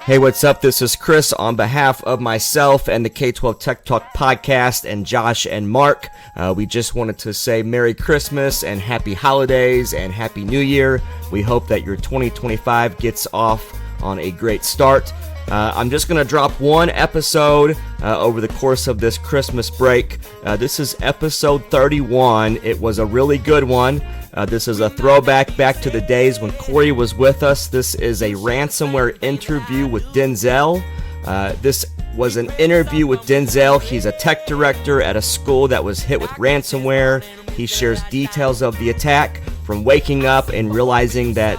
Hey, what's up? This is Chris on behalf of myself and the K-12 Tech Talk podcast and Josh and Mark. We just wanted to say Merry Christmas and Happy Holidays and Happy New Year. We hope that your 2025 gets off on a great start. I'm just going to drop one episode over the course of this Christmas break. This is episode 31. It was a really good one. This is a throwback back to the days when Corey was with us. This is a ransomware interview with Denzel. This was an interview with Denzel. He's a tech director at a school that was hit with ransomware. He shares details of the attack, from waking up and realizing that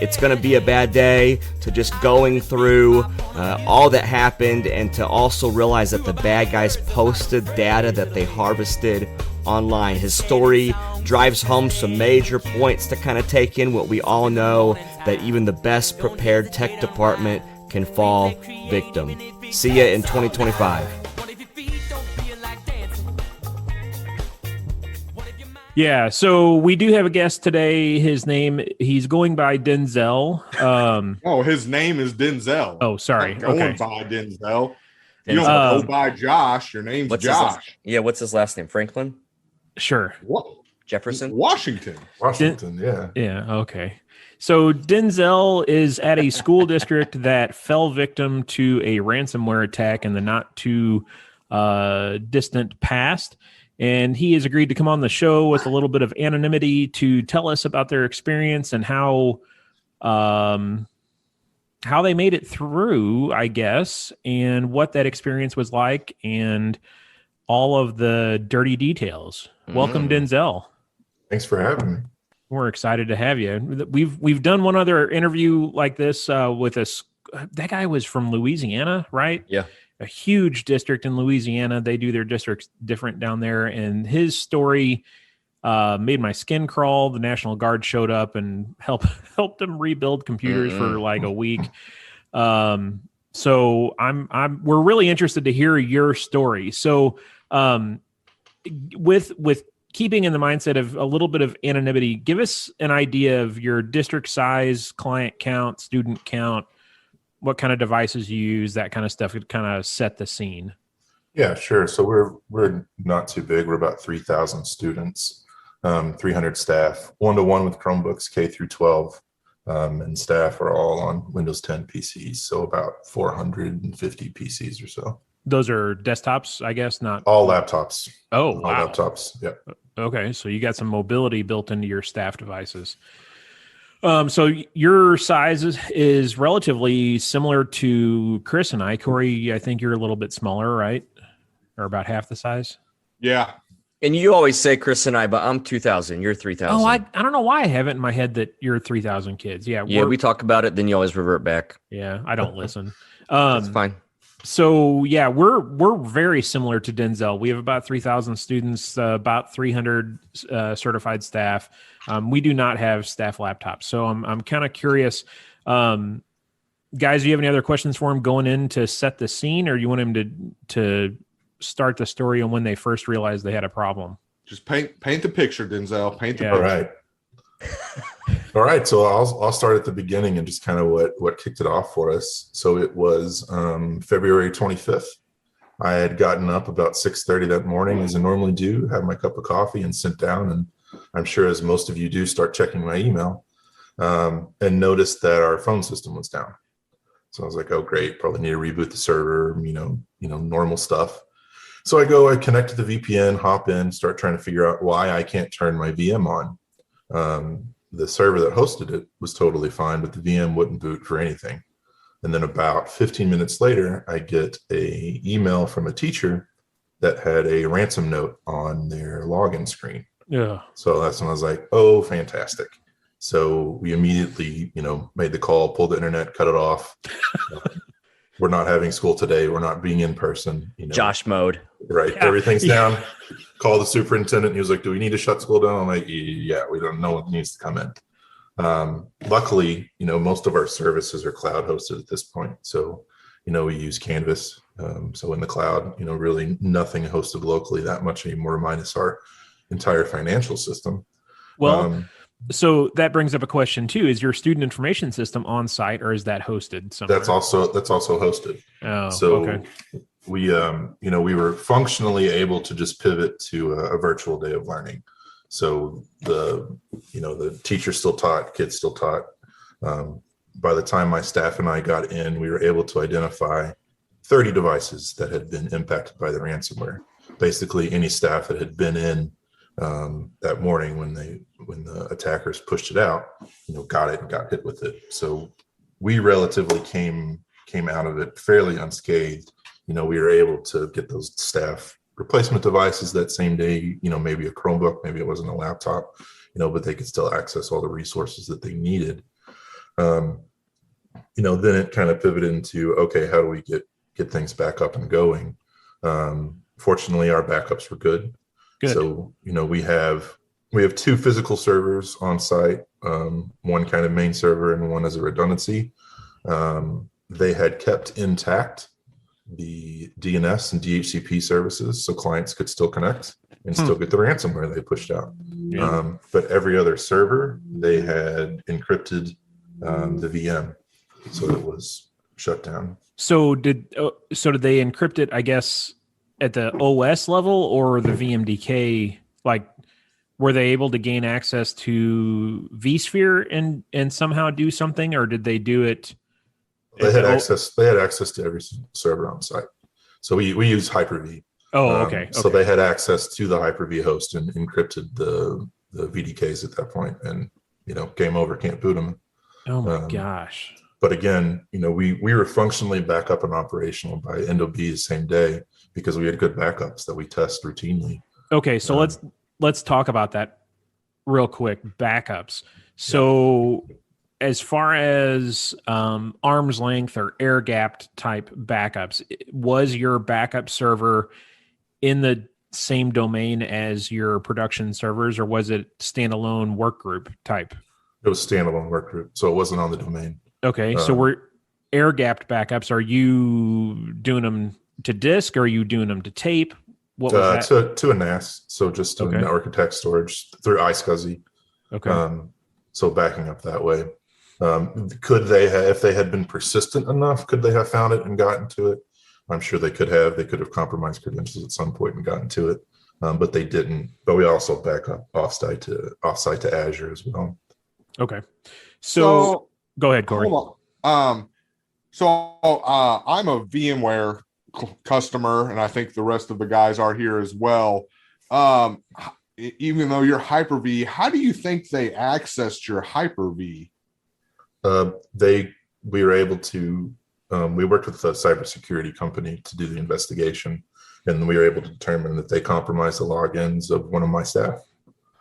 it's going to be a bad day, to just going through all that happened, and to also realize that the bad guys posted data that they harvested online. His story drives home some major points to kind of take in what we all know, that even the best prepared tech department can fall victim. See ya in 2025. Yeah, so we do have a guest today. He's going by Denzel. His name is Denzel. Oh, sorry. Not going by Denzel. You don't go by Josh. Your name's Josh. What's his last name? Franklin? Sure. What? Jefferson? Washington, yeah. Yeah, okay. So Denzel is at a school district that fell victim to a ransomware attack in the not too distant past. And he has agreed to come on the show with a little bit of anonymity to tell us about their experience and how they made it through, I guess, and what that experience was like, and all of the dirty details. Welcome, Denzel. Thanks for having me. We're excited to have you. We've done one other interview like this with that guy was from Louisiana, right? Yeah. A huge district in Louisiana. They do their districts different down there. And his story made my skin crawl. The National Guard showed up and helped them rebuild computers for like a week. So we're really interested to hear your story. So with keeping in the mindset of a little bit of anonymity, give us an idea of your district size, client count, student count, what kind of devices you use, that kind of stuff could kind of set the scene. Yeah, sure. So we're not too big. We're about 3,000 students, 300 staff, 1-to-1 with Chromebooks K through 12, and staff are all on Windows 10 PCs. So about 450 PCs or so. Those are desktops, I guess, not all laptops. Oh, all wow. laptops. Yep. Okay, so you got some mobility built into your staff devices. So your size is relatively similar to Chris and I. Corey, I think you're a little bit smaller, right? Or about half the size? Yeah. And you always say Chris and I, but I'm 2,000. You're 3,000. Oh, I don't know why I have it in my head that you're 3,000 kids. Yeah, we talk about it, then you always revert back. Yeah, I don't listen. That's fine. So yeah, we're very similar to Denzel. We have about 3,000 students, about 300 certified staff. We do not have staff laptops, so I'm kind of curious, guys. Do you have any other questions for him going in to set the scene, or you want him to start the story on when they first realized they had a problem? Just paint the picture, Denzel. Paint the picture. All right. All right. So I'll start at the beginning and just kind of what kicked it off for us. So it was February 25th. I had gotten up about 6:30 that morning, as I normally do, have my cup of coffee and sit down, and I'm sure as most of you do, start checking my email, and noticed that our phone system was down. So I was like, oh, great. Probably need to reboot the server, normal stuff. So I connect to the VPN, hop in, start trying to figure out why I can't turn my VM on. The server that hosted it was totally fine, but the VM wouldn't boot for anything. And then about 15 minutes later, I get an email from a teacher that had a ransom note on their login screen. Yeah. So that's when I was like, oh, fantastic. So we immediately, made the call, pulled the internet, cut it off. We're not having school today. We're not being in person. Josh mode. Right. Yeah. Everything's down. Call the superintendent. He was like, do we need to shut school down? I'm like, yeah, we don't know what needs to come in. Luckily, most of our services are cloud hosted at this point. So, we use Canvas. So in the cloud, really nothing hosted locally that much anymore, minus our entire financial system. Well, So that brings up a question too. Is your student information system on site or is that hosted somewhere? That's also hosted. Oh, So okay. we we were functionally able to just pivot to a virtual day of learning. So the teacher still taught, kids still taught. By the time my staff and I got in, we were able to identify 30 devices that had been impacted by the ransomware. Basically, any staff that had been in that morning when the attackers pushed it out, got it and got hit with it. So we relatively came out of it fairly unscathed. We were able to get those staff replacement devices that same day, maybe a Chromebook, maybe it wasn't a laptop, but they could still access all the resources that they needed. Then it kind of pivoted into, okay, how do we get things back up and going? Fortunately, our backups were good. So, we have 2 physical servers on site, one kind of main server and one as a redundancy. They had kept intact the DNS and DHCP services, so clients could still connect and still get the ransomware they pushed out. Yeah. But every other server, they had encrypted the VM, so it was shut down. So did they encrypt it, I guess, at the OS level or the VMDK? Like, were they able to gain access to vSphere and somehow do something, or did they do it? They had access. They had access to every server on site. So we use Hyper-V. Oh, okay. So they had access to the Hyper-V host and encrypted the VDKs at that point, and game over, can't boot them. Oh my gosh. But again, we were functionally back up and operational by end of B the same day because we had good backups that we test routinely. Okay, so let's talk about that real quick. Backups. So as far as arm's length or air gapped type backups, was your backup server in the same domain as your production servers, or was it standalone work group type? It was standalone work group, so it wasn't on the domain. Okay, so we're air gapped backups. Are you doing them to disk, or are you doing them to tape? What was that? To a NAS, so just to a network attached storage through iSCSI. Okay. So backing up that way. Could they have, if they had been persistent enough, could they have found it and gotten to it? I'm sure they could have. They could have compromised credentials at some point and gotten to it, but they didn't. But we also back up offsite to Azure as well. Okay. So go ahead, Corey. Hold on. I'm a VMware customer, and I think the rest of the guys are here as well. Even though you're Hyper-V, how do you think they accessed your Hyper-V? We were able to. We worked with a cybersecurity company to do the investigation, and we were able to determine that they compromised the logins of one of my staff.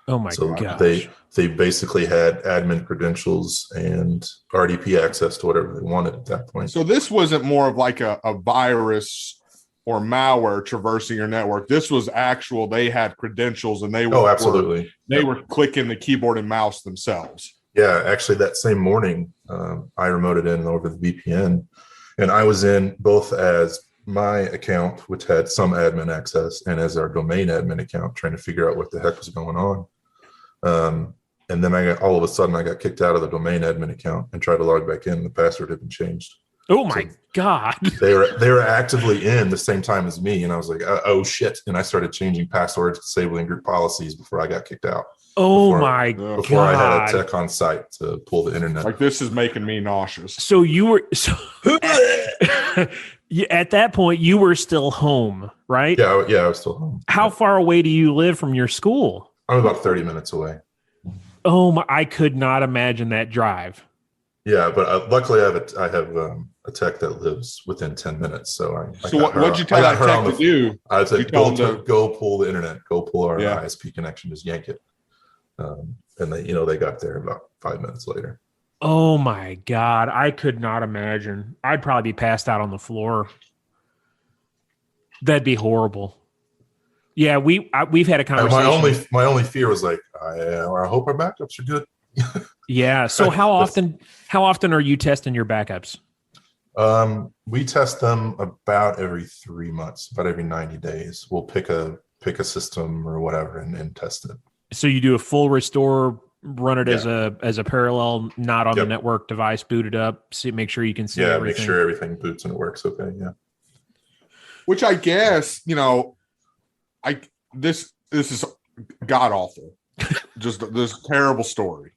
Oh my gosh. They basically had admin credentials and RDP access to whatever they wanted at that point. So this wasn't more of like a virus or malware traversing your network. This was actual. They had credentials and they were absolutely. They were clicking the keyboard and mouse themselves. Yeah, actually, that same morning, I remoted in over the VPN, and I was in both as my account, which had some admin access, and as our domain admin account, trying to figure out what the heck was going on. And then all of a sudden I got kicked out of the domain admin account and tried to log back in. The password had been changed. Oh my God. They were actively in the same time as me. And I was like, oh shit. And I started changing passwords, disabling group policies before I got kicked out. Before I had a tech on site to pull the internet. Like, this is making me nauseous. So you were at that point you were still home, right? Yeah, I was still home. How far away do you live from your school? I'm about 30 minutes away. Oh my! I could not imagine that drive. Yeah, but luckily I have a tech that lives within 10 minutes. So what'd you tell that tech to do? I said, go pull the internet, go pull our ISP connection, just yank it. And they got there about 5 minutes later. Oh my God. I could not imagine. I'd probably be passed out on the floor. That'd be horrible. Yeah, we've had a conversation. My only fear was like, I hope our backups are good. Yeah. So how often are you testing your backups? We test them about every 3 months, about every 90 days. We'll pick a system or whatever and test it. So you do a full restore run it as a parallel, not on the Yep. network device, boot it up, make sure you can see everything. Make sure everything boots and it works okay. Yeah. Which I guess, this is god awful. Just this terrible story.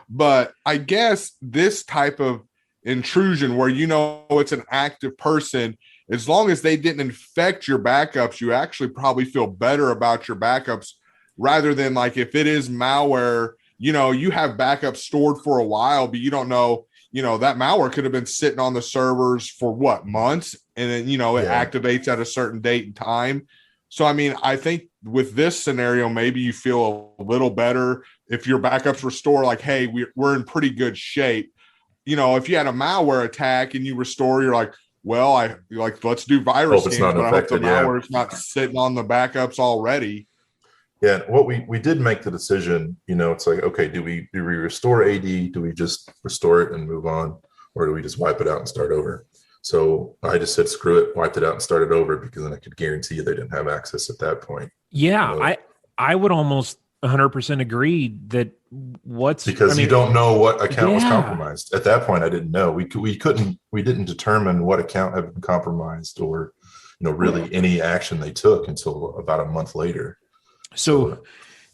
But I guess this type of intrusion where it's an active person, as long as they didn't infect your backups, you actually probably feel better about your backups rather than like if it is malware, you have backups stored for a while, but you don't know, that malware could have been sitting on the servers for what, months, and then it activates at a certain date and time. So I mean, I think with this scenario, maybe you feel a little better if your backups restore, like, hey, we're in pretty good shape. If you had a malware attack and you restore, you're like, well, let's do virus scans, but I hope the malware is not sitting on the backups already. Yeah, what we did make the decision, it's like, okay, do we restore AD? Do we just restore it and move on, or do we just wipe it out and start over? So I just said, screw it, wiped it out and started over, because then I could guarantee you they didn't have access at that point. Yeah, I would almost 100% agree that you don't know what account was compromised. At that point, I didn't know. We didn't determine what account had been compromised or, really any action they took until about a month later. So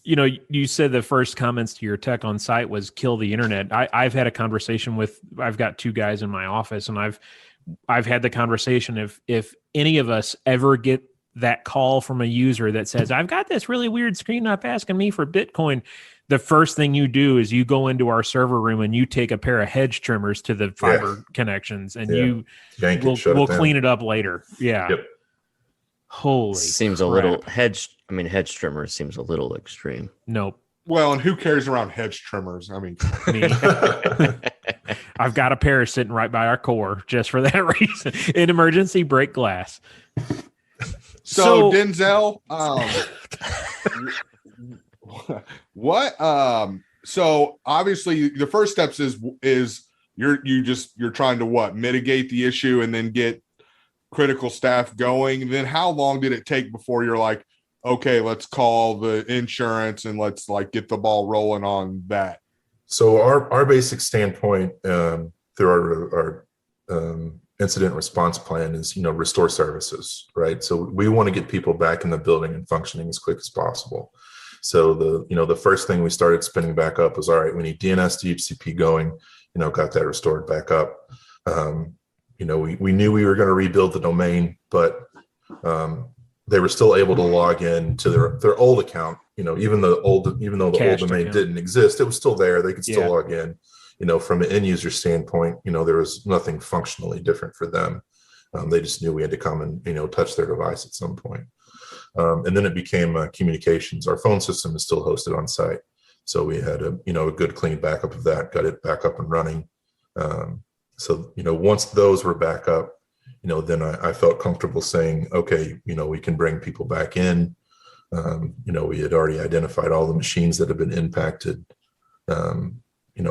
you said the first comments to your tech on site was kill the internet. I've had a conversation I've got two guys in my office, and I've had the conversation, if any of us ever get that call from a user that says, I've got this really weird screen up asking me for Bitcoin, the first thing you do is you go into our server room and you take a pair of hedge trimmers to the fiber connections, and we'll clean it up later. Yeah. Yep. Holy seems crap. A little hedge trimmer seems a little extreme. Nope. Well, and who cares around hedge trimmers? I mean, me. I've got a pair sitting right by our core just for that reason. An emergency break glass. So Denzel, what? So obviously, the first steps is you're trying to mitigate the issue and then get critical staff going. And then how long did it take before you're like, okay, let's call the insurance and let's get the ball rolling on that? So our basic standpoint through our incident response plan is, restore services, right? So we want to get people back in the building and functioning as quick as possible. So the first thing we started spinning back up was, all right, we need DNS DHCP going, got that restored back up. We knew we were going to rebuild the domain, but they were still able to log in to their old account. Even though the old domain didn't exist, it was still there. They could still log in. From an end user standpoint, there was nothing functionally different for them. They just knew we had to come and touch their device at some point. And then it became communications. Our phone system is still hosted on site, so we had a good clean backup of that. Got it back up and running. So once those were back up, then I felt comfortable saying, okay, we can bring people back in. We had already identified all the machines that have been impacted.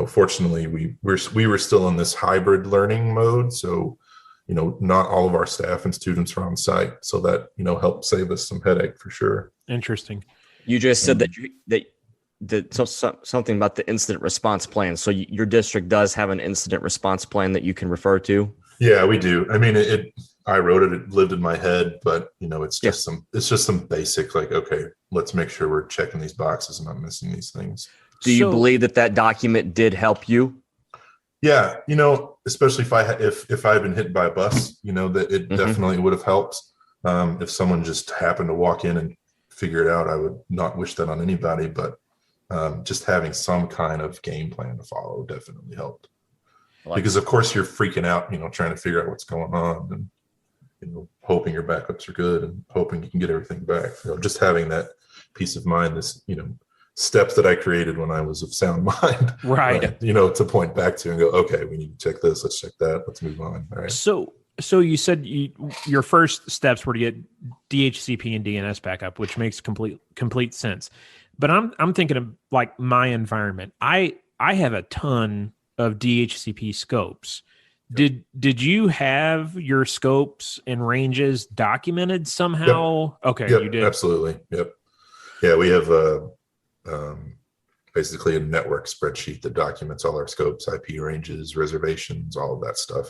Fortunately, we were still in this hybrid learning mode. So, not all of our staff and students are on site. So that, helped save us some headache for sure. Interesting. You just said something about the incident response plan. So your district does have an incident response plan that you can refer to? Yeah, we do. I mean, I wrote it lived in my head, but it's just some basic, okay, let's make sure we're checking these boxes and not missing these things. Do you believe that document did help you? Yeah, especially if I had been hit by a bus, that it definitely would have helped. If someone just happened to walk in and figure it out, I would not wish that on anybody, but just having some kind of game plan to follow definitely helped. Because of course you're freaking out, trying to figure out what's going on and, hoping your backups are good and hoping you can get everything back. Just having that peace of mind, this, steps that I created when I was of sound mind, right? To point back to and go, okay, we need to check this. Let's check that. Let's move on. All right. So you said your first steps were to get DHCP and DNS backup, which makes complete sense. But I'm thinking of my environment. I have a ton of DHCP scopes. Did you have your scopes and ranges documented somehow? Yep. Okay, yep, you did. Absolutely. Yep. Yeah, we have basically a network spreadsheet that documents all our scopes, IP ranges, reservations, all of that stuff.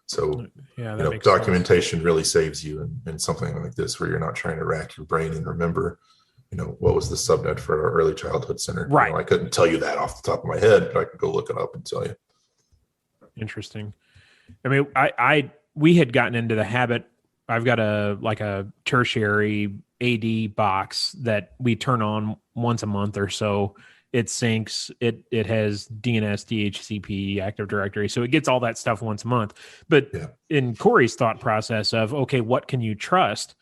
So, yeah, that makes documentation sense. Really saves you in something like this, where you're not trying to rack your brain and remember, what was the subnet for our early childhood center. Right. I couldn't tell you that off the top of my head, but I could go look it up and tell you. Interesting. I mean, we had gotten into the habit. I've got a tertiary AD box that we turn on once a month or so. It syncs. It has DNS, DHCP, Active Directory, so it gets all that stuff once a month. But in Corey's thought process of, okay, what can you trust?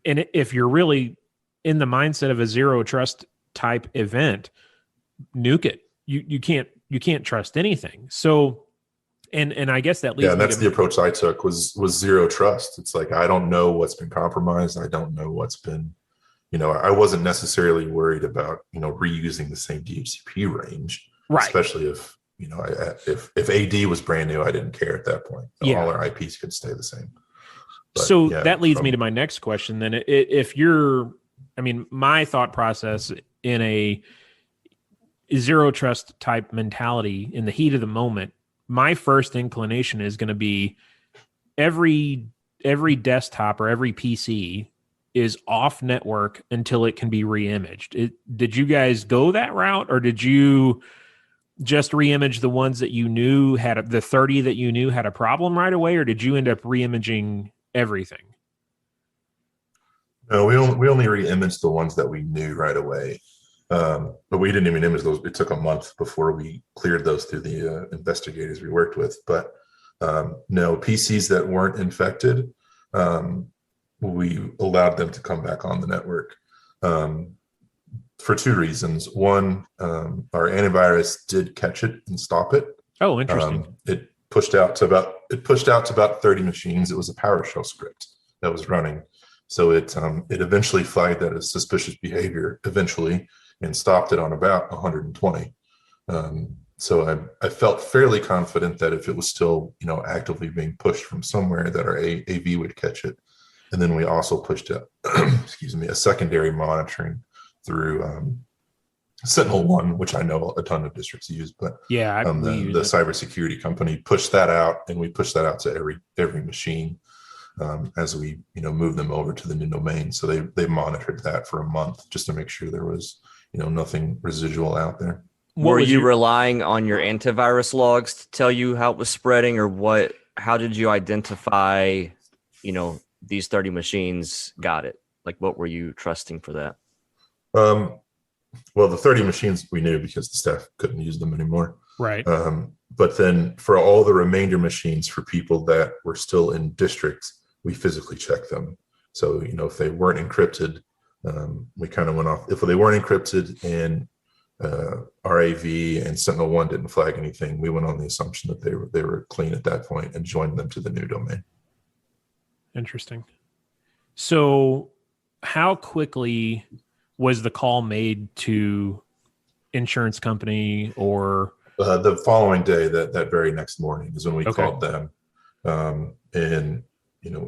And if you're really in the mindset of a zero trust type event, nuke it. You can't trust anything. So, and I guess that leads. Yeah, and that's the approach I took was zero trust. It's like, I don't know what's been compromised. I don't know what's been, I wasn't necessarily worried about, reusing the same DHCP range, right? Especially if, if AD was brand new, I didn't care at that point. All our IPs could stay the same. But, so that leads me to my next question. Then, if my thought process in a zero trust type mentality in the heat of the moment, my first inclination is going to be every desktop or every PC is off network until it can be reimaged. Did you guys go that route, or did you just reimage the ones that you knew had the 30 that you knew had a problem right away, or did you end up reimaging everything? No, we only reimaged the ones that we knew right away. But we didn't even image those. It took a month before we cleared those through the investigators we worked with. But no, PCs that weren't infected, we allowed them to come back on the network for two reasons. One, our antivirus did catch it and stop it. Oh, interesting. It pushed out to about 30 machines. It was a PowerShell script that was running. So it eventually flagged that as suspicious behavior and stopped it on about 120. So I felt fairly confident that if it was still, actively being pushed from somewhere, that our AV would catch it. And then we also pushed a secondary monitoring through Sentinel-1, which I know a ton of districts use, but the cybersecurity company pushed that out, and we pushed that out to every machine as we move them over to the new domain. So they monitored that for a month just to make sure there was nothing residual out there. Were you relying on your antivirus logs to tell you how it was spreading, or what? How did you identify, these 30 machines got it? Like, what were you trusting for that? Well, the 30 machines we knew because the staff couldn't use them anymore. Right. But then for all the remainder machines, for people that were still in districts, we physically checked them. So, if they weren't encrypted, we kind of went off. If they weren't encrypted and RAV and Sentinel-1 didn't flag anything, we went on the assumption that they were clean at that point and joined them to the new domain. Interesting. So how quickly was the call made to insurance company, or the following day? That very next morning is when we called them. And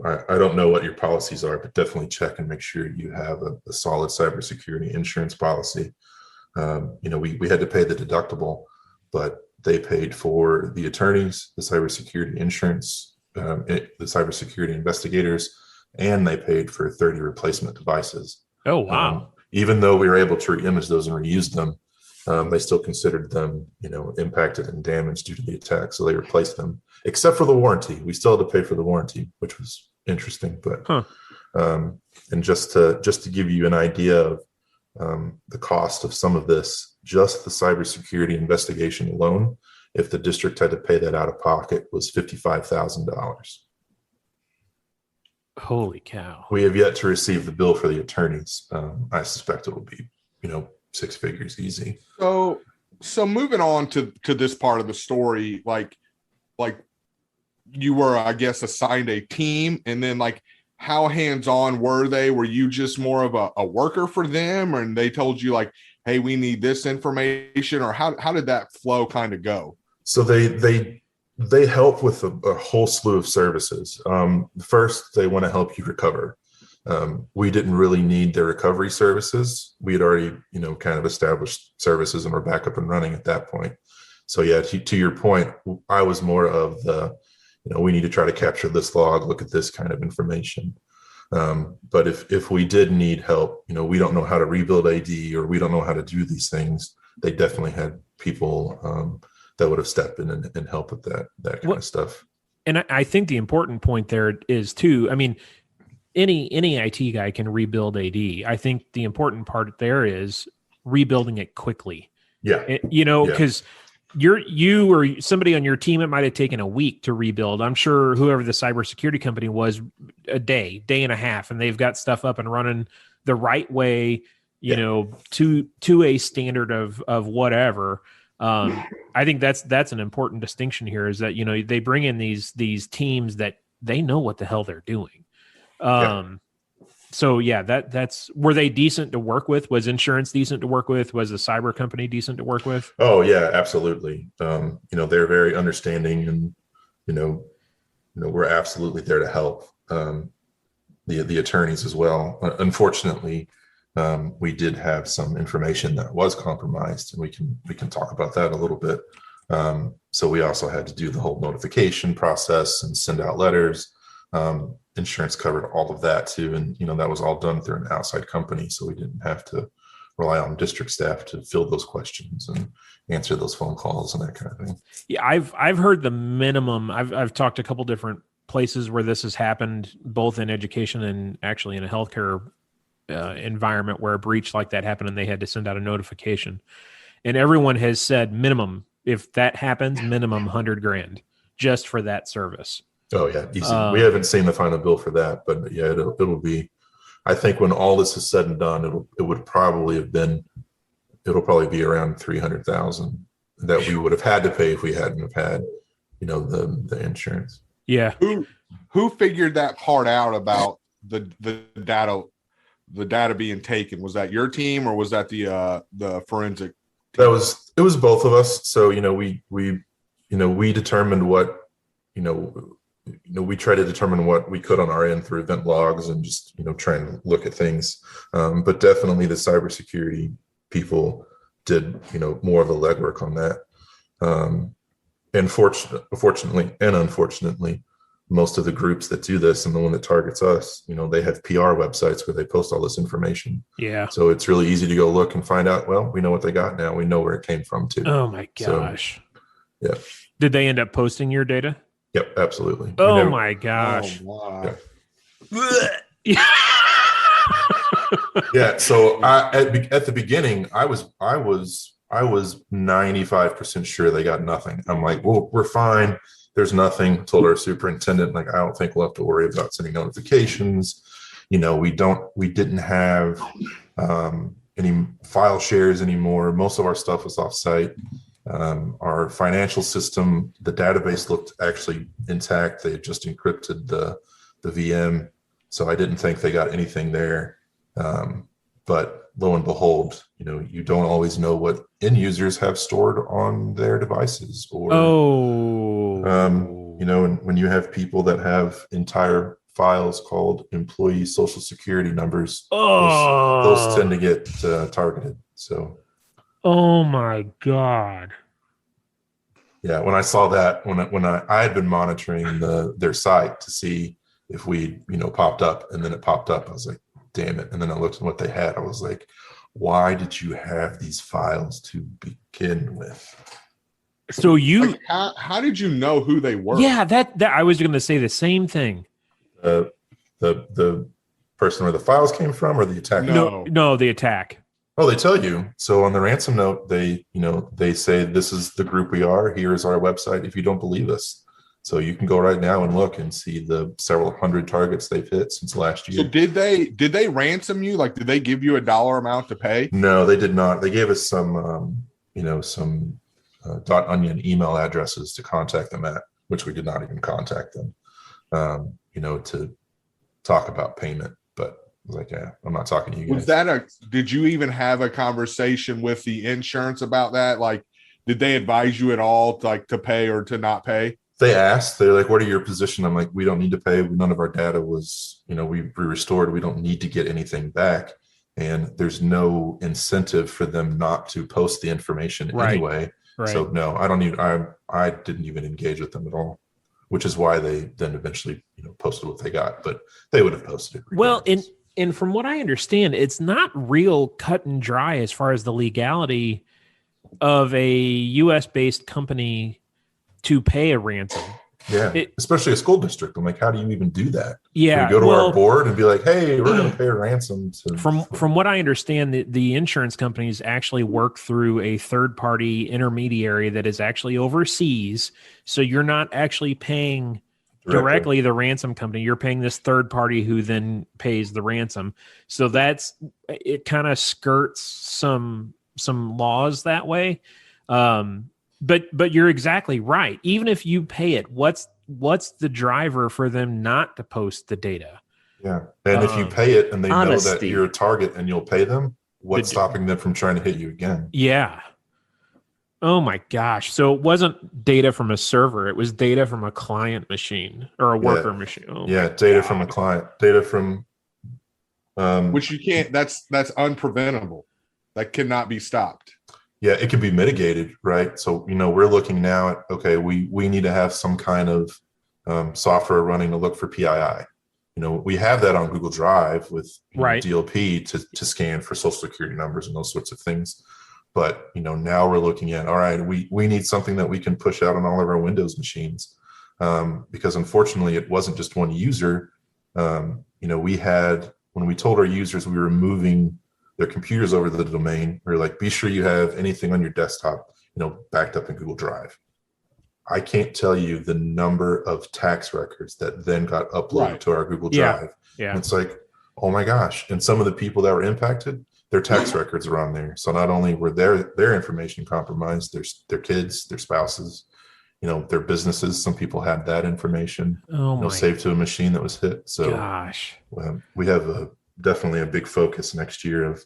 I don't know what your policies are, but definitely check and make sure you have a solid cybersecurity insurance policy. We had to pay the deductible, but they paid for the attorneys, the cybersecurity insurance, the cybersecurity investigators, and they paid for 30 replacement devices. Oh, wow. Even though we were able to reimage those and reuse them, they still considered them, impacted and damaged due to the attack. So they replaced them, except for the warranty. We still had to pay for the warranty, which was interesting. But and just to give you an idea of the cost of some of this, just the cybersecurity investigation alone, if the district had to pay that out of pocket, was $55,000. Holy cow. We have yet to receive the bill for the attorneys. I suspect it will be, six figures easy. So moving on to this part of the story, like you were, I guess, assigned a team, and then how hands-on were they? Were you just more of a worker for them, and they told you hey, we need this information, or how did that flow kind of go? So they help with a whole slew of services. First, they want to help you recover. We didn't really need their recovery services. We had already, kind of established services and were back up and running at that point. So yeah, to your point, I was more of the, we need to try to capture this log, look at this kind of information. But if we did need help, we don't know how to rebuild AD, or we don't know how to do these things, they definitely had people that would have stepped in and help with that kind of stuff. And I think the important point there is too, I mean, any IT guy can rebuild AD. I think the important part there is rebuilding it quickly. Yeah. Because you or somebody on your team, it might have taken a week to rebuild. I'm sure whoever the cybersecurity company was, a day and a half, and they've got stuff up and running the right way, to a standard of whatever. I think that's an important distinction here, is that, they bring in these teams that they know what the hell they're doing. So yeah, that's, were they decent to work with? Was insurance decent to work with? Was the cyber company decent to work with? Oh yeah, absolutely. They're very understanding, and, we're absolutely there to help. The attorneys as well. Unfortunately, we did have some information that was compromised, and we can talk about that a little bit. So we also had to do the whole notification process and send out letters. Insurance covered all of that too. And, that was all done through an outside company. So we didn't have to rely on district staff to fill those questions and answer those phone calls and that kind of thing. Yeah. I've heard the minimum. I've talked to a couple different places where this has happened, both in education and actually in a healthcare environment, where a breach like that happened and they had to send out a notification. And everyone has said minimum, if that happens, minimum $100,000 just for that service. Oh yeah, easy. We haven't seen the final bill for that, but yeah, it'll be. I think when all this is said and done, it'll probably be around 300,000 that we would have had to pay if we hadn't have had, the insurance. Yeah. Who figured that part out about the data being taken? Was that your team, or was that the forensic team? It was both of us. So we determined what we try to determine what we could on our end through event logs and just, try and look at things. But definitely the cybersecurity people did, more of the legwork on that. And fortunately and unfortunately, most of the groups that do this, and the one that targets us, they have PR websites where they post all this information. Yeah. So it's really easy to go look and find out, well, we know what they got now. We know where it came from too. Oh my gosh. So, yeah. Did they end up posting your data? Yep, absolutely. Oh my gosh. Oh, wow. Yeah. Yeah. So at the beginning, I was 95% sure they got nothing. I'm like, well, we're fine. There's nothing. Told our superintendent, like, I don't think we'll have to worry about sending notifications. We didn't have any file shares anymore. Most of our stuff was offsite. Our financial system, the database looked actually intact. They had just encrypted the VM. So I didn't think they got anything there. But lo and behold, you don't always know what end users have stored on their devices, or, and when you have people that have entire files called employee social security numbers, those tend to get targeted. So, oh my God. Yeah. When I saw that, when I had been monitoring their site to see if we, popped up, and then it popped up, I was like, damn it. And then I looked at what they had. I was like, why did you have these files to begin with? So you, how did you know who they were? Yeah, that I was going to say the same thing. The person where the files came from, or the attack? No, the attack. Oh, they tell you. So on the ransom note, they say, this is the group we are. Here is our website if you don't believe us. So you can go right now and look and see the several hundred targets they've hit since last year. So did they ransom you? Like, did they give you a dollar amount to pay? No, they did not. They gave us some .onion email addresses to contact them at, which we did not even contact them, to talk about payment. But I was like, yeah, I'm not talking to you guys. Did you even have a conversation with the insurance about that? Like, did they advise you at all to pay or to not pay? They asked, they're like, what are your position? I'm like, we don't need to pay. None of our data was, we restored. We don't need to get anything back. And there's no incentive for them not to post the information anyway. Right. So no, I didn't even engage with them at all, which is why they then eventually, posted what they got, but they would have posted it regardless. Well, and from what I understand, it's not real cut and dry as far as the legality of a US based company to pay a ransom. Yeah, especially a school district. I'm like, how do you even do that? Yeah, we go to our board and be like, hey, we're going to pay a ransom. From what I understand, the insurance companies actually work through a third party intermediary that is actually overseas. So you're not actually paying directly the ransom company. You're paying this third party who then pays the ransom. So it kind of skirts some laws that way. But you're exactly right. Even if you pay it, what's the driver for them not to post the data? Yeah. And if you pay it and they honesty. know that you're a target and you'll pay them, what's stopping them from trying to hit you again? Yeah. Oh my gosh. So it wasn't data from a server. It was data from a client machine or a worker machine. Oh data from a client, data from which you can't, that's unpreventable. That cannot be stopped. Yeah, it can be mitigated, right? So, we're looking now at, okay, we need to have some kind of software running to look for PII. We have that on Google Drive with DLP to scan for social security numbers and those sorts of things. But, now we're looking at, all right, we need something that we can push out on all of our Windows machines. Because unfortunately, it wasn't just one user. We had, when we told our users we were moving their computers over to the domain, we were like, be sure you have anything on your desktop, backed up in Google Drive. I can't tell you the number of tax records that then got uploaded to our Google Drive. Yeah. And it's like, oh my gosh. And some of the people that were impacted, their tax records are on there. So not only were their information compromised, their kids, their spouses, their businesses. Some people had that information saved to a machine that was hit. So gosh, we have definitely a big focus next year of,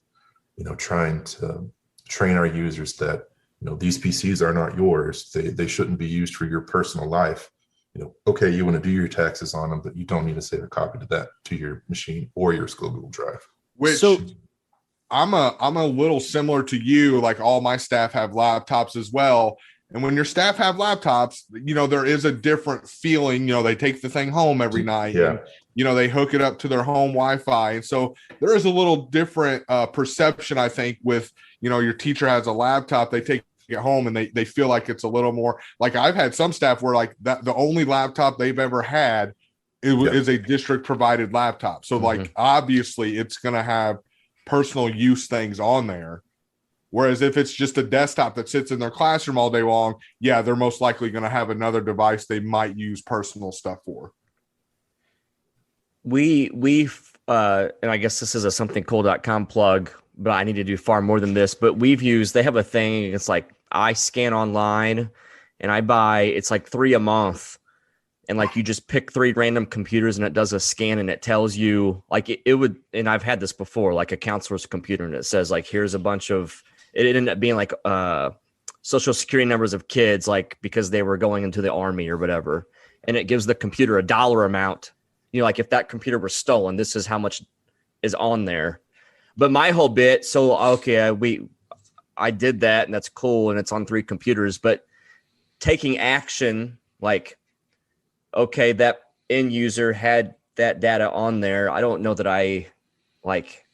trying to train our users that, these PCs are not yours. They shouldn't be used for your personal life. Okay, you want to do your taxes on them, but you don't need to save a copy to your machine or your school Google Drive. Which I'm a little similar to you. Like all my staff have laptops as well. And when your staff have laptops, there is a different feeling. They take the thing home every night. Yeah. And, they hook it up to their home Wi-Fi. And so there is a little different perception, I think, with, your teacher has a laptop, they take it home and they feel like it's a little more like I've had some staff where like that the only laptop they've ever had is a district provided laptop. So like, obviously it's going to have personal use things on there. Whereas if it's just a desktop that sits in their classroom all day long, they're most likely going to have another device they might use personal stuff for. We've and I guess this is a somethingcool.com plug, but I need to do far more than this. But they have a thing. It's like I scan online and I buy, it's like 3 a month. And like you just pick 3 random computers and it does a scan and it tells you like it would. And I've had this before, like a counselor's computer, and it says like, here's a bunch of, it ended up being like social security numbers of kids, like because they were going into the army or whatever. And it gives the computer a dollar amount. Like if that computer were stolen, this is how much is on there. But my whole bit, so okay, I did that and that's cool and it's on 3 computers, but taking action, like, okay, that end user had that data on there. I don't know that I like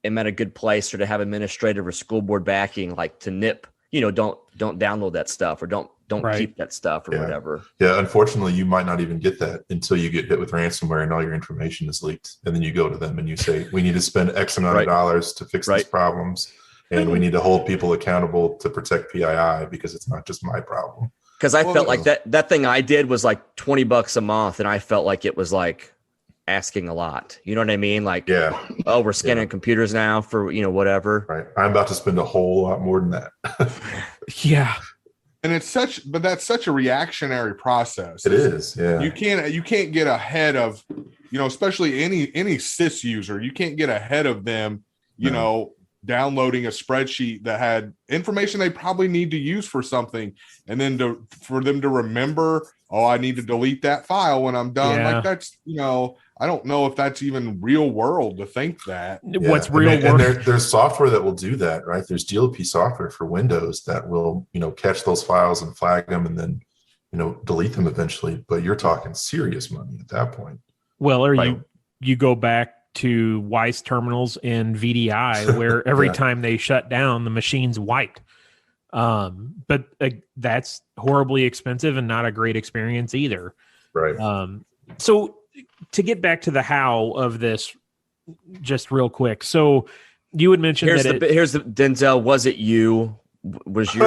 am at a good place or to have administrative or school board backing, like to nip, don't download that stuff or don't keep that stuff or whatever. Yeah. Unfortunately, you might not even get that until you get hit with ransomware and all your information is leaked. And then you go to them and you say, we need to spend X amount of dollars to fix these problems. And we need to hold people accountable to protect PII because it's not just my problem. Because I felt like that thing I did was like $20 a month. And I felt like it was like asking a lot. You know what I mean? Like, we're scanning computers now for, whatever. Right. I'm about to spend a whole lot more than that. Yeah. And that's such a reactionary process. It is. Yeah. You can't get ahead of, especially any sys user, you can't get ahead of them, downloading a spreadsheet that had information they probably need to use for something, and then for them to remember, oh, I need to delete that file when I'm done. Yeah. Like that's, I don't know if that's even real world to think that. What's Yeah. real And world? there's software that will do that, right? There's GLP software for Windows that will, catch those files and flag them and then, delete them eventually. But you're talking serious money at that point. Well, or Right. you go back to Weiss terminals in VDI, where every Yeah. time they shut down, the machine's wiped. But that's horribly expensive and not a great experience either. Right. So to get back to the how of this, just real quick. So you had mentioned here's the Denzel. Was it you? Was you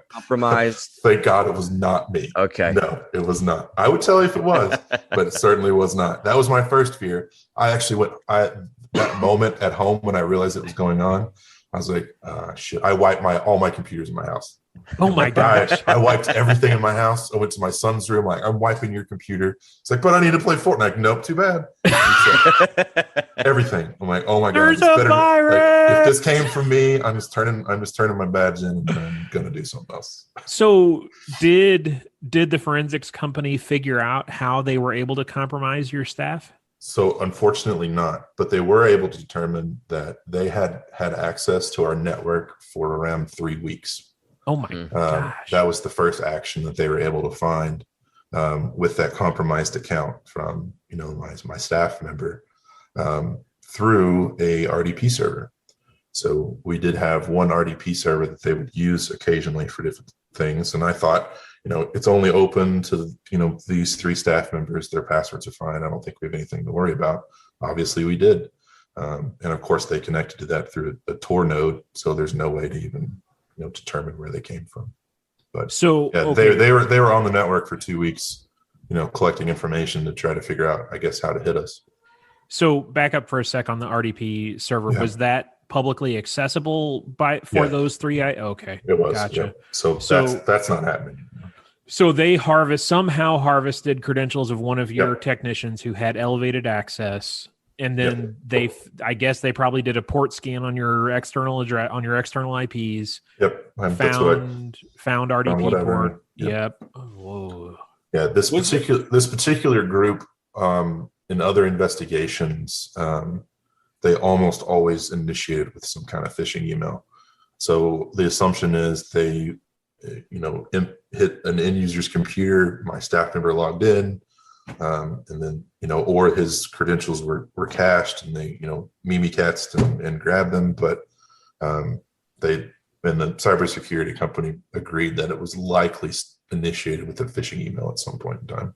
compromised? Thank God it was not me. Okay. No, it was not. I would tell you if it was, but it certainly was not. That was my first fear. I actually that moment at home when I realized it was going on, I was like, shit. I wiped all my computers in my house. Oh my gosh. I wiped everything in my house. I went to my son's room, like, I'm wiping your computer. It's like, but I need to play Fortnite. Like, nope, too bad. Everything. I'm like, oh my God. There's a virus. Like, if this came from me, I'm just turning my badge in and I'm gonna do something else. So did the forensics company figure out how they were able to compromise your staff? So unfortunately not, but they were able to determine that they had access to our network for around 3 weeks. Oh my gosh. That was the first action that they were able to find with that compromised account from, my staff member through a RDP server. So we did have one RDP server that they would use occasionally for different things. And I thought, it's only open to, these 3 staff members. Their passwords are fine. I don't think we have anything to worry about. Obviously we did. And of course they connected to that through a Tor node. So there's no way to even determine where they came from. But so yeah, okay. they were on the network for 2 weeks, collecting information to try to figure out, I guess, how to hit us. So back up for a sec on the RDP server. Yeah. Was that publicly accessible for those 3? Okay. It was. Gotcha. Yeah. So that's not happening. So they somehow harvested credentials of one of your technicians who had elevated access. And then I guess they probably did a port scan on your external address, on your external IPs. Yep. Found RDP port. Yep. Whoa. Yeah. This particular group, in other investigations, they almost always initiated with some kind of phishing email. So the assumption is they, hit an end user's computer, my staff member logged in, and then, or his credentials were cached and they, mimikatz and grabbed them. But the cybersecurity company agreed that it was likely initiated with a phishing email at some point in time.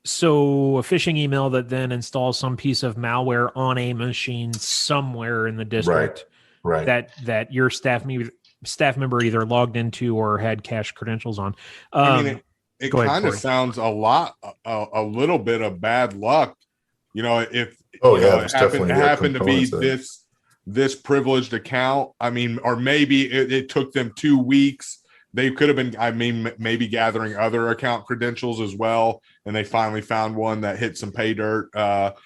So a phishing email that then installs some piece of malware on a machine somewhere in the district, right? That your staff member either logged into or had cached credentials on. It kind of sounds a little bit of bad luck, if it happened to be this privileged account. I mean, or maybe it took them 2 weeks. They could have been, maybe gathering other account credentials as well, and they finally found one that hit some pay dirt. That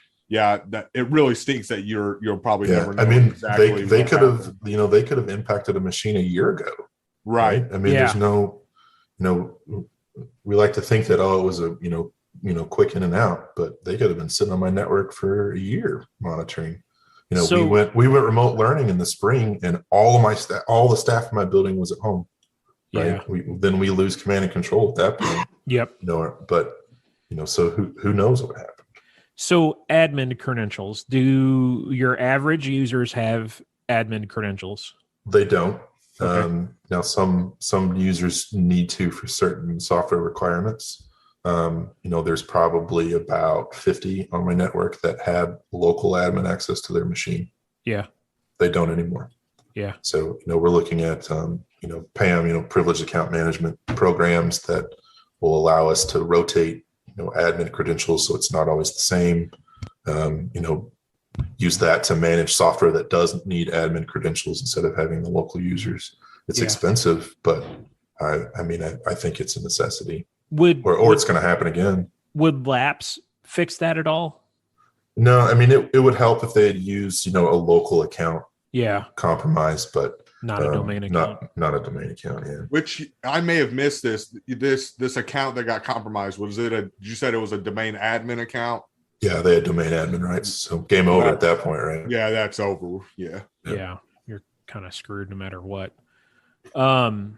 it really stinks that you'll probably never know. I mean, exactly they could have, they could have impacted a machine a year ago, right? I mean, there's no, we like to think that it was a quick in and out, but they could have been sitting on my network for a year monitoring. We went remote learning in the spring, and all the staff in my building was at home. Right. Yeah. Then we lose command and control at that point. Yep. But so who knows what happened? So admin credentials. Do your average users have admin credentials? They don't. Okay. Now some users need to for certain software requirements. There's probably about 50 on my network that had local admin access to their machine. Yeah. They don't anymore. Yeah. So, we're looking at, PAM, privileged account management programs that will allow us to rotate, admin credentials so it's not always the same. Use that to manage software that doesn't need admin credentials instead of having the local users. It's expensive, but I think it's a necessity. Or it's going to happen again. Would LAPS fix that at all? No, I mean, it would help if they had used, a local account Yeah. compromised, but Not a domain account. Not a domain account. Yeah. Which I may have missed this account that got compromised. You said it was a domain admin account? Yeah, they had domain admin rights, so game over at that point, right? Yeah, that's over. Yeah. Yeah. You're kind of screwed no matter what. Wow.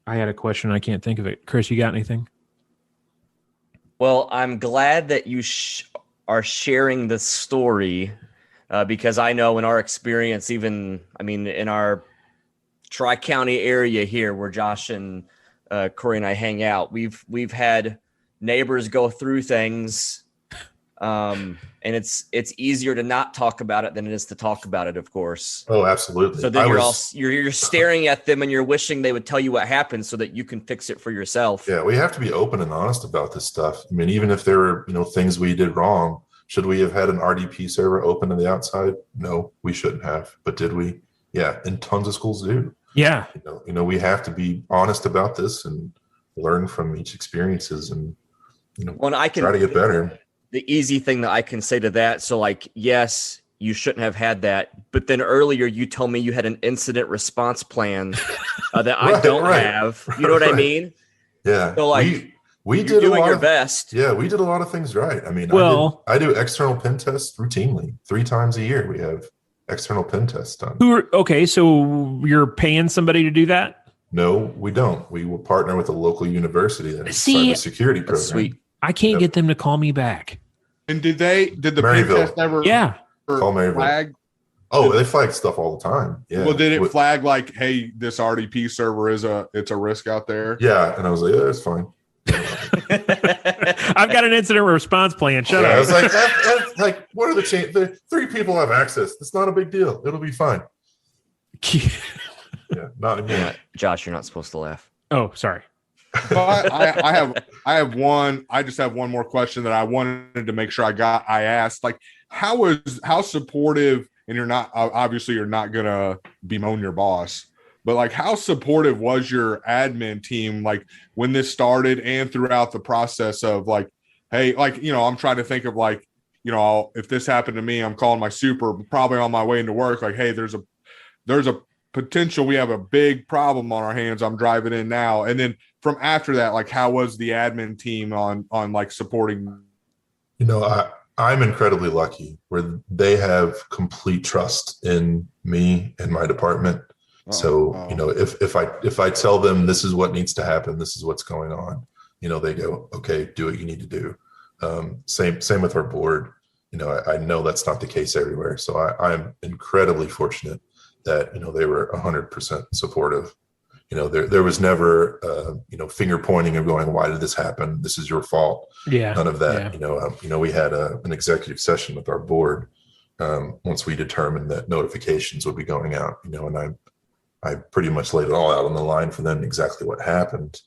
I had a question. I can't think of it. Chris, you got anything? Well, I'm glad that you are sharing the story because I know in our experience, even, in our Tri-County area here where Josh and Corey and I hang out, we've had neighbors go through things and it's easier to not talk about it than it is to talk about it, of course. Oh, absolutely. So then you're staring at them and you're wishing they would tell you what happened so that you can fix it for yourself. Yeah, we have to be open and honest about this stuff. I mean, even if there were, things we did wrong, should we have had an RDP server open to the outside? No, we shouldn't have. But did we? Yeah, and tons of schools do. Yeah. We have to be honest about this and learn from each experiences and try to get better. The easy thing that I can say to that, so yes, you shouldn't have had that. But then earlier you told me you had an incident response plan that I don't have. You know what I mean? Yeah. So we did doing your best. Yeah, we did a lot of things right. I mean, I do external pen tests routinely. 3 times a year we have external pen tests done. Okay, so you're paying somebody to do that? No, we don't. We will partner with a local university that has a cybersecurity program. Sweet. I can't get them to call me back. And did the pen test ever call flag? Oh, they flag stuff all the time. Yeah. Well, did it flag hey, this RDP server it's a risk out there? Yeah. And I was like, yeah, it's fine. I've got an incident response plan. Shut up. I was like, what are the chances? 3 people have access. It's not a big deal. It'll be fine. Yeah, not anymore. Yeah, Josh, you're not supposed to laugh. Oh, sorry. But I just have one more question that I wanted to make sure I asked. How supportive, and you're not gonna bemoan your boss, but how supportive was your admin team when this started and throughout the process of hey, I'm trying to think of if this happened to me, I'm calling my super probably on my way into work, hey, there's a potential, we have a big problem on our hands, I'm driving in now. And then from after that, how was the admin team on supporting? I'm incredibly lucky where they have complete trust in me and my department. If I tell them this is what needs to happen, this is what's going on, they go, okay, do what you need to do. Same with our board. I know that's not the case everywhere. So I'm incredibly fortunate that, they were 100% supportive. There was never, finger pointing and going, why did this happen? This is your fault. Yeah. None of that. Yeah. We had an executive session with our board once we determined that notifications would be going out, and I pretty much laid it all out on the line for them exactly what happened.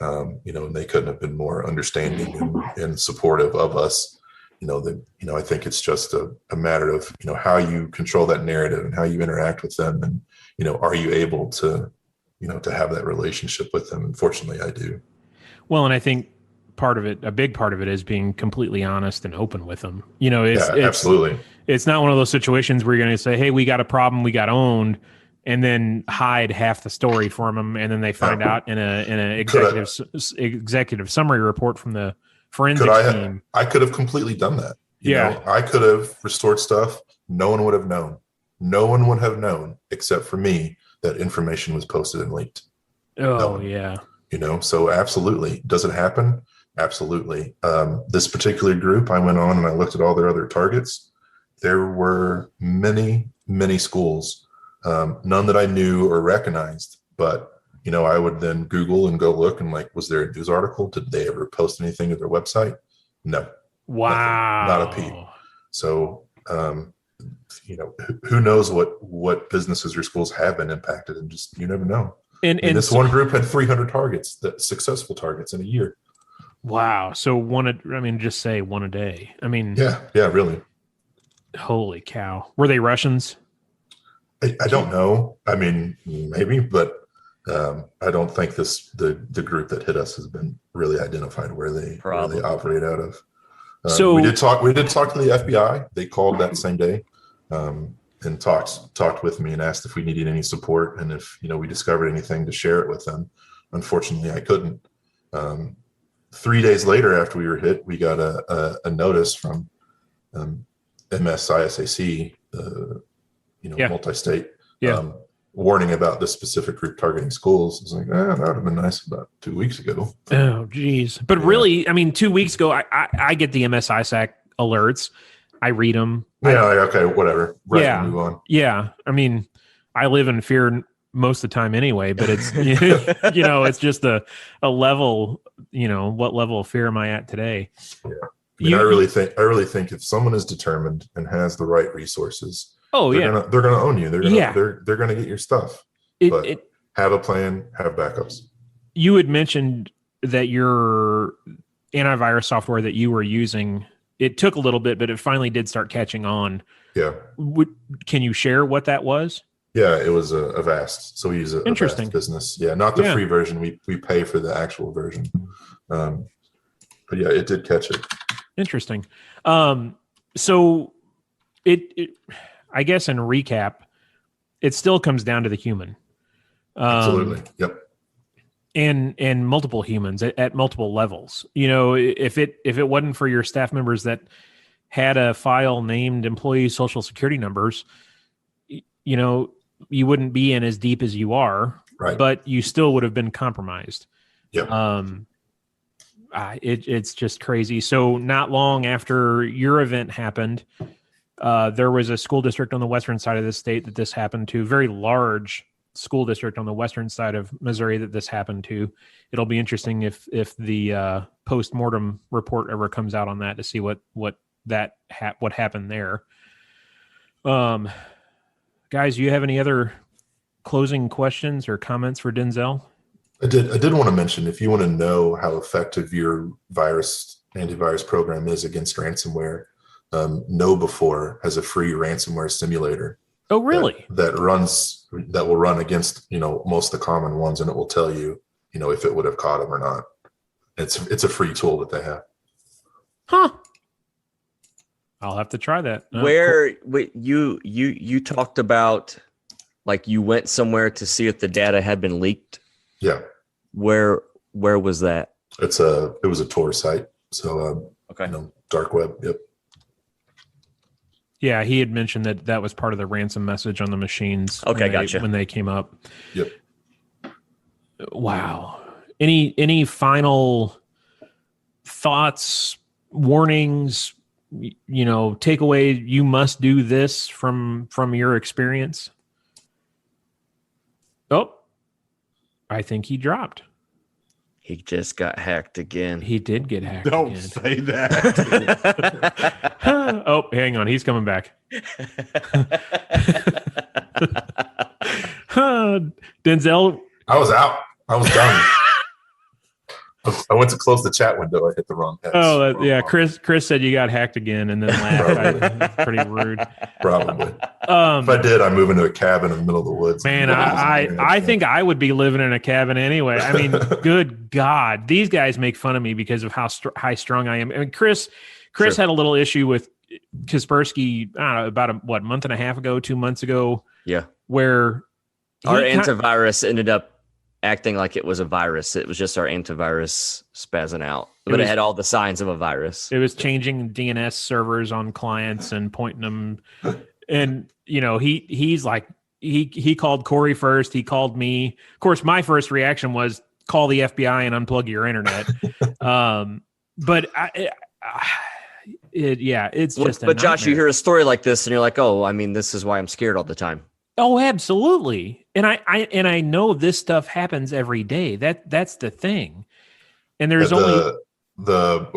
And they couldn't have been more understanding and supportive of us. I think it's just a matter of, how you control that narrative and how you interact with them. And, are you able to, to have that relationship with them? And fortunately I do. Well, and I think a big part of it is being completely honest and open with them. Absolutely. It's not one of those situations where you're going to say, hey, we got a problem, we got owned, and then hide half the story from them. And then they find out in an executive summary report from the forensics team. I could have completely done that. I could have restored stuff. No one would have known. No one would have known except for me that information was posted and leaked. Oh, yeah. So absolutely. Does it happen? Absolutely. This particular group, I went on and I looked at all their other targets. There were many, many schools, none that I knew or recognized, but I would then Google and go look and was there a news article? Did they ever post anything to their website? No. Wow. Nothing, not a peep. So, who knows what businesses or schools have been impacted, and just, you never know. And this one group had 300 targets, successful targets in a year. Wow. So just say one a day. Yeah, really. Holy cow. Were they Russians? I don't know. Maybe, but I don't think the group that hit us has been really identified where they operate out of. So we did talk to the FBI. They called that same day. and talked with me and asked if we needed any support and if we discovered anything to share it with them. Unfortunately, I couldn't. 3 days later, after we were hit, we got a notice from MSISAC, multi-state, warning about this specific group targeting schools. It's like, that would have been nice about 2 weeks ago. Oh, geez. But really, I mean, 2 weeks ago, I get the MSISAC alerts. I read them. Okay, whatever. Right, move on. Yeah. I mean, I live in fear most of the time anyway, but it's, it's just a level, what level of fear am I at today? Yeah. I really think if someone is determined and has the right resources, they're gonna own you. They're gonna get your stuff. Have a plan, have backups. You had mentioned that your antivirus software that you were using, it took a little bit, but it finally did start catching on. Yeah. Can you share what that was? Yeah, it was a Avast. So we use a Interesting Avast business. Yeah, not the free version. We pay for the actual version. But yeah, it did catch it. Interesting. So it I guess in recap, it still comes down to the human. Absolutely. Yep. And multiple humans at multiple levels. If it wasn't for your staff members that had a file named employee social security numbers, you wouldn't be in as deep as you are, right? But you still would have been compromised. Yeah. It's just crazy. So not long after your event happened, there was a school district on the western side of the state that this happened to, very large school district on the western side of Missouri that this happened to. It'll be interesting if the post-mortem report ever comes out on that to see what happened there. Guys, do you have any other closing questions or comments for Denzel? I did want to mention, if you want to know how effective your antivirus program is against ransomware, KnowBe4 has a free ransomware simulator. Oh, really? That will run against most of the common ones, and it will tell you if it would have caught them or not. It's a free tool that they have. Huh. I'll have to try that. You talked about, like, you went somewhere to see if the data had been leaked. Yeah. Where was that? It was a Tor site. So okay. Dark web. Yep. Yeah, he had mentioned that was part of the ransom message on the machines. Okay, gotcha. When they came up. Yep. Wow. Any final thoughts, warnings, takeaway? You must do this from your experience. Oh, I think he dropped. He just got hacked again. He did get hacked. Don't again. say that. Oh, hang on. He's coming back. Denzel. I was out. I was done. I went to close the chat window. I hit the wrong head. Oh, yeah. Chris said you got hacked again and then laughed. That's pretty rude. Probably. If I did, I move into a cabin in the middle of the woods. Man, I think I would be living in a cabin anyway. I mean, good God. These guys make fun of me because of how high strung I am. I mean, Chris had a little issue with Kaspersky, I don't know, about a month and a half ago, 2 months ago. Yeah. Where our antivirus ended up acting like it was a virus. It was just our antivirus spazzing out, but it had all the signs of a virus. It was changing DNS servers on clients and pointing them. And, he's like, he called Corey first. He called me. Of course, my first reaction was call the FBI and unplug your internet. But it's just. But Josh, you hear a story like this and you're like, oh, I mean, this is why I'm scared all the time. Oh, absolutely. And I know this stuff happens every day. That's the thing. And there's only the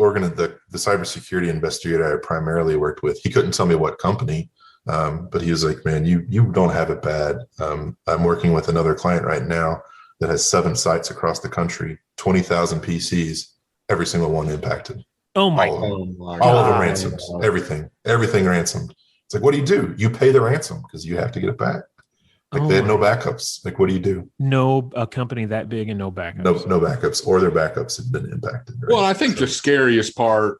cybersecurity investigator I primarily worked with. He couldn't tell me what company, but he was like, "Man, you don't have it bad." I'm working with another client right now that has 7 sites across the country, 20,000 PCs, every single one impacted. Oh my! All of them ransomed. Everything ransomed. It's like, what do? You pay the ransom because you have to get it back. Like they had no backups. Like, what do you do? No, a company that big and no backups. No backups, or their backups have been impacted. Right? Well, I think the scariest part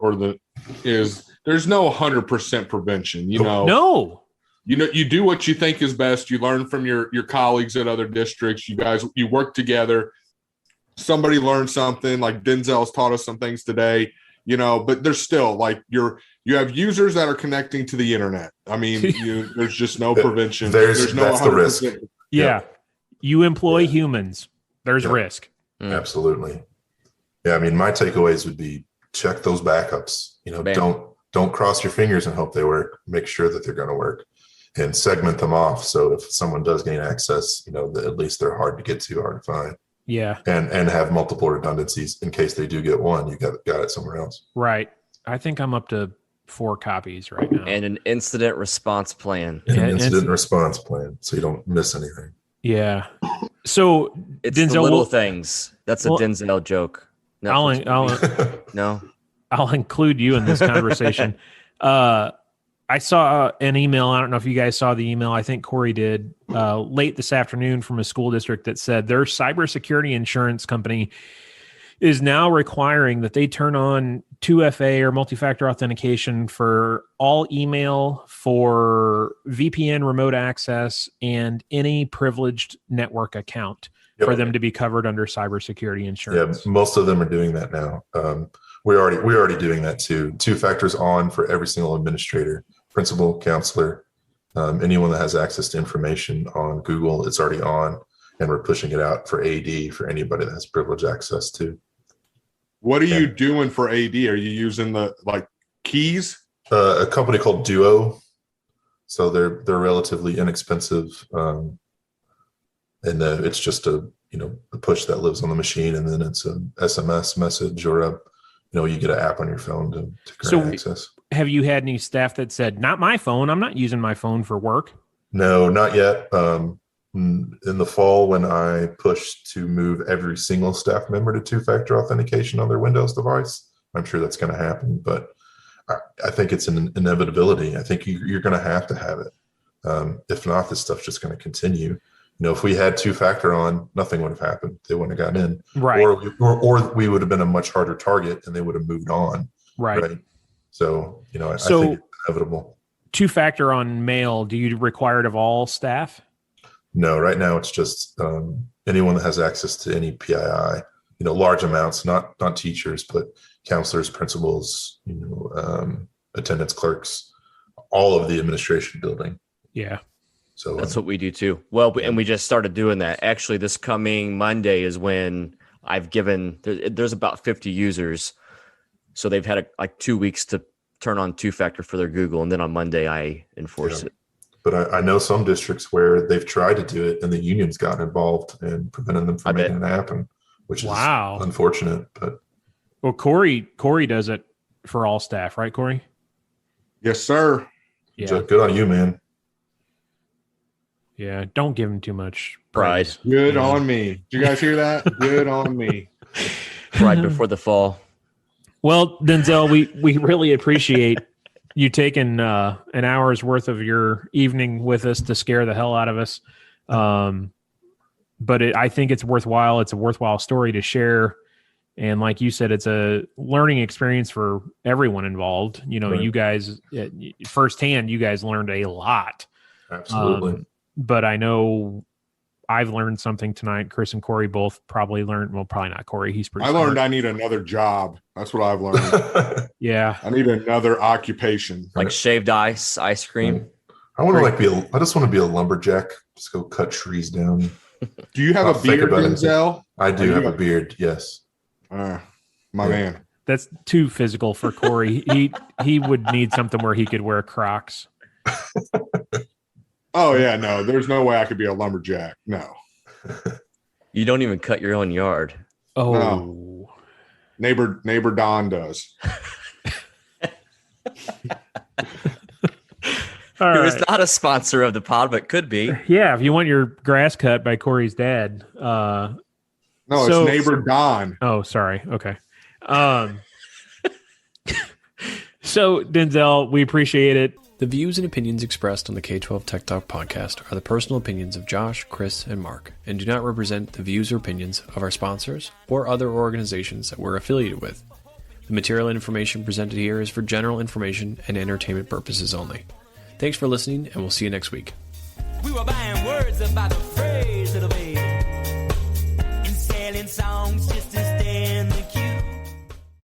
is there's no 100% prevention. No. you do what you think is best. You learn from your colleagues at other districts. You work together. Somebody learned something, like Denzel's taught us some things today, but there's still like you have users that are connecting to the internet. I mean, there's just no prevention. There's no that's the risk. Yeah. You employ humans. There's risk. Absolutely. Yeah. I mean, my takeaways would be check those backups, don't cross your fingers and hope they work. Make sure that they're going to work and segment them off. So if someone does gain access, at least they're hard to get to, hard to find. Yeah. And have multiple redundancies in case they do get one, you got it somewhere else. Right. I think I'm up to 4 copies right now. And an incident response plan. And an incident response plan, so you don't miss anything. Yeah. So It's Denzel, the little things. That's a Denzel joke. I'll include you in this conversation. I saw an email. I don't know if you guys saw the email. I think Corey did late this afternoon from a school district that said their cybersecurity insurance company is now requiring that they turn on 2FA or multi-factor authentication for all email, for VPN remote access, and any privileged network account for them to be covered under cybersecurity insurance. Yeah, most of them are doing that now. We're already doing that too. 2 factors on for every single administrator, principal, counselor, anyone that has access to information on Google. It's already on, and we're pushing it out for AD for anybody that has privileged access to. What are you doing for AD? Are you using the keys? A company called Duo. So they're relatively inexpensive, and it's just a push that lives on the machine, and then it's an SMS message or you get an app on your phone to grant access. Have you had any staff that said, "Not my phone. I'm not using my phone for work"? No, not yet. In the fall, when I pushed to move every single staff member to 2-factor authentication on their Windows device, I'm sure that's going to happen. But I think it's an inevitability. I think you're going to have it. If not, this stuff's just going to continue. If we had 2-factor on, nothing would have happened. They wouldn't have gotten in, right? Or we would have been a much harder target, and they would have moved on, right? So I think it's inevitable. 2-factor on mail, do you require it of all staff? No, right now it's just anyone that has access to any PII, large amounts, not teachers, but counselors, principals, attendance clerks, all of the administration building. Yeah. So that's what we do too. Well, and we just started doing that. Actually, this coming Monday is when I've given, there's about 50 users. So they've had 2 weeks to turn on 2-factor for their Google. And then on Monday, I enforce it. But I know some districts where they've tried to do it and the union's gotten involved and prevented them from making it happen, which is unfortunate. But well, Corey does it for all staff, right, Corey? Yes, sir. Yeah. Good on you, man. Yeah, don't give him too much pride. Good on me. Did you guys hear that? Good on me. Pride before the fall. Well, Denzel, we really appreciate you taking an hour's worth of your evening with us to scare the hell out of us. But I think it's worthwhile. It's a worthwhile story to share. And like you said, it's a learning experience for everyone involved. Right. You guys, firsthand, you guys learned a lot. Absolutely. But I know I've learned something tonight. Chris and Corey both probably learned. Well, probably not Corey. He's pretty smart. learned I need another job. That's what I've learned. Yeah. I need another occupation. Like shaved ice cream. I want to I just want to be a lumberjack. Just go cut trees down. Do you have a beard, Denzel? I do have a beard. Yes. My man. That's too physical for Corey. He would need something where he could wear Crocs. Oh yeah, no. There's no way I could be a lumberjack. No. You don't even cut your own yard. Oh. No. Neighbor Don does. He was not a sponsor of the pod, but could be. Yeah, if you want your grass cut by Corey's dad. No, it's neighbor Don. Oh, sorry. Okay. So, Denzel, we appreciate it. The views and opinions expressed on the K-12 Tech Talk podcast are the personal opinions of Josh, Chris, and Mark, and do not represent the views or opinions of our sponsors or other organizations that we're affiliated with. The material and information presented here is for general information and entertainment purposes only. Thanks for listening, and we'll see you next week. We were buying words about the